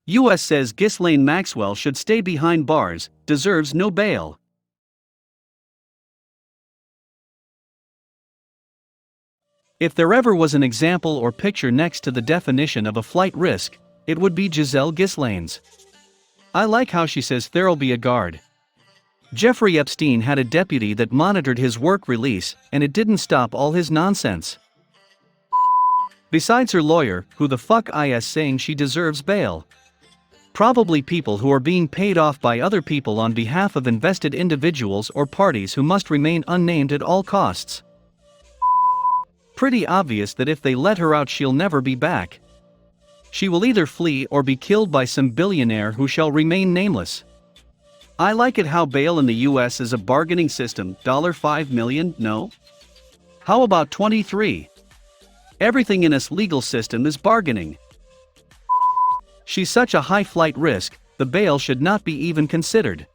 US says Ghislaine Maxwell should stay behind bars, deserves no bail. If there ever was an example or picture next to the definition of a flight risk, it would be Giselle Ghislaine's. I like how she says there'll be a guard. Jeffrey Epstein had a deputy that monitored his work release, and it didn't stop all his nonsense. Besides her lawyer, who the fuck is saying she deserves bail? Probably people who are being paid off by other people on behalf of invested individuals or parties who must remain unnamed at all costs. Pretty obvious that if they let her out she'll never be back. She will either flee or be killed by some billionaire who shall remain nameless. I like it how bail in the US is a bargaining system. $5 million, no? How about 23? Everything in this legal system is bargaining. She's such a high flight risk, the bail should not be even considered.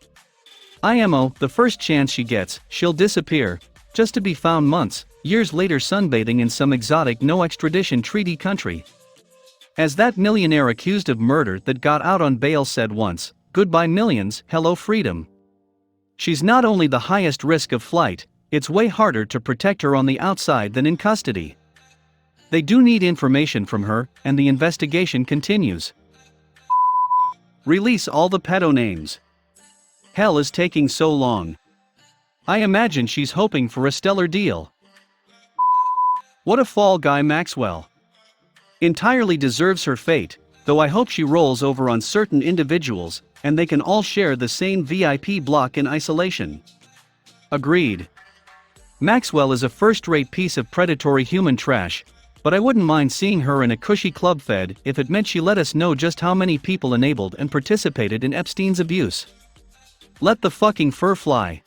IMO, the first chance she gets, she'll disappear, just to be found months, years later sunbathing in some exotic no extradition treaty country. As that millionaire accused of murder that got out on bail said once, "Goodbye millions, hello freedom." She's not only the highest risk of flight, it's way harder to protect her on the outside than in custody. They do need information from her, and the investigation continues. Release all the pedo names. Hell is taking so long. I imagine she's hoping for a stellar deal. What a fall guy Maxwell. Entirely deserves her fate, though I hope she rolls over on certain individuals, and they can all share the same VIP block in isolation. Agreed. Maxwell is a first-rate piece of predatory human trash, but I wouldn't mind seeing her in a cushy club fed if it meant she let us know just how many people enabled and participated in Epstein's abuse. Let the fucking fur fly.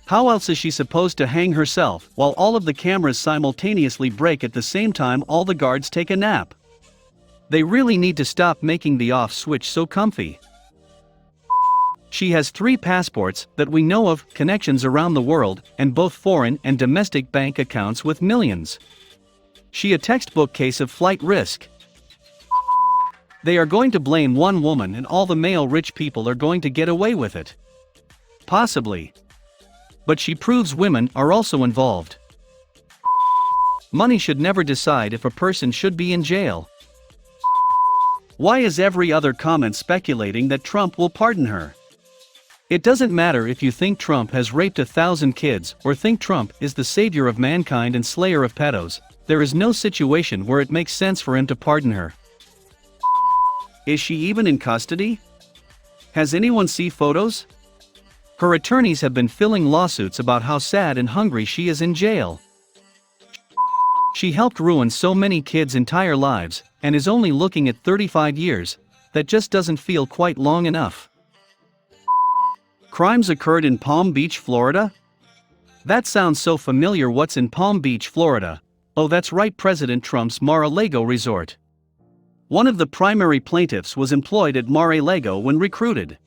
How else is she supposed to hang herself while all of the cameras simultaneously break at the same time all the guards take a nap? They really need to stop making the off switch so comfy. She has 3 passports that we know of, connections around the world, and both foreign and domestic bank accounts with millions. She a textbook case of flight risk. They are going to blame one woman and all the male rich people are going to get away with it. Possibly. But she proves women are also involved. Money should never decide if a person should be in jail. Why is every other comment speculating that Trump will pardon her? It doesn't matter if you think Trump has raped 1,000 kids or think Trump is the savior of mankind and slayer of pedos, there is no situation where it makes sense for him to pardon her. Is she even in custody? Has anyone seen photos? Her attorneys have been filing lawsuits about how sad and hungry she is in jail. She helped ruin so many kids' entire lives, and is only looking at 35 years, that just doesn't feel quite long enough. Crimes occurred in Palm Beach, Florida? That sounds so familiar. What's in Palm Beach, Florida? Oh, that's right, President Trump's Mar-a-Lago resort. One of the primary plaintiffs was employed at Mar-a-Lago when recruited.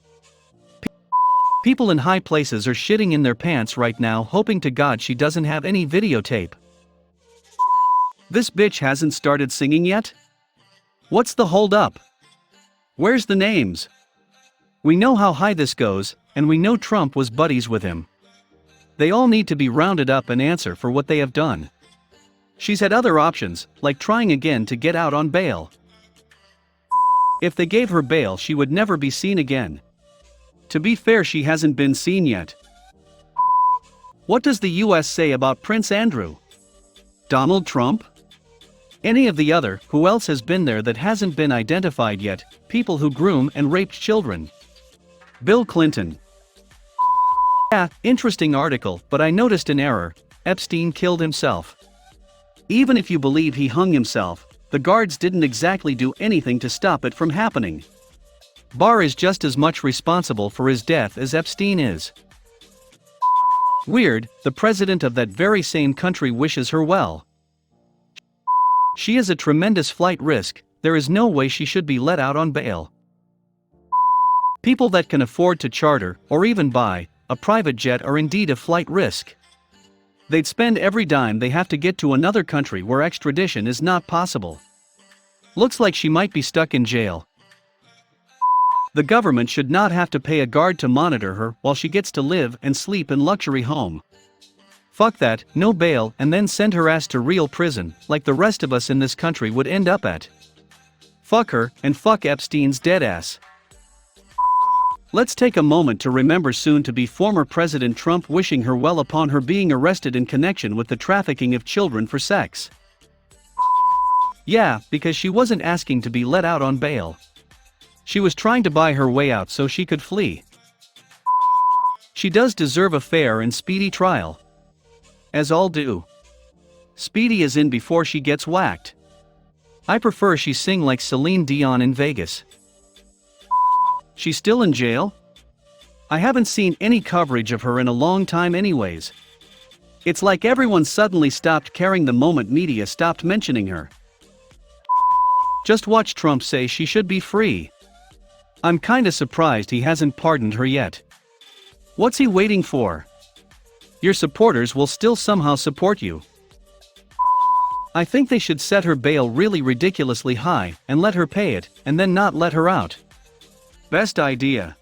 People in high places are shitting in their pants right now, hoping to God she doesn't have any videotape. This bitch hasn't started singing yet? What's the hold up? Where's the names? We know how high this goes, and we know Trump was buddies with him. They all need to be rounded up and answer for what they have done. She's had other options, like trying again to get out on bail. If they gave her bail, she would never be seen again. To be fair, she hasn't been seen yet. What does the US say about Prince Andrew? Donald Trump? Any of the other, who else has been there that hasn't been identified yet, people who groom and raped children? Bill Clinton. Yeah, interesting article, but I noticed an error. Epstein killed himself. Even if you believe he hung himself, the guards didn't exactly do anything to stop it from happening. Barr is just as much responsible for his death as Epstein is. Weird, the president of that very same country wishes her well. She is a tremendous flight risk, there is no way she should be let out on bail. People that can afford to charter, or even buy, a private jet are indeed a flight risk. They'd spend every dime they have to get to another country where extradition is not possible. Looks like she might be stuck in jail, The government should not have to pay a guard to monitor her while she gets to live and sleep in luxury home. Fuck that, no bail, and then send her ass to real prison, like the rest of us in this country would end up at. Fuck her, and fuck Epstein's dead ass. Let's take a moment to remember soon-to-be former President Trump wishing her well upon her being arrested in connection with the trafficking of children for sex. Yeah, because she wasn't asking to be let out on bail. She was trying to buy her way out so she could flee. She does deserve a fair and speedy trial. As all do. Speedy as in before she gets whacked. I prefer she sing like Celine Dion in Vegas. She's still in jail? I haven't seen any coverage of her in a long time anyways. It's like everyone suddenly stopped caring the moment media stopped mentioning her. Just watch Trump say she should be free. I'm kinda surprised he hasn't pardoned her yet. What's he waiting for? Your supporters will still somehow support you. I think they should set her bail really ridiculously high and let her pay it, and then not let her out. Best idea.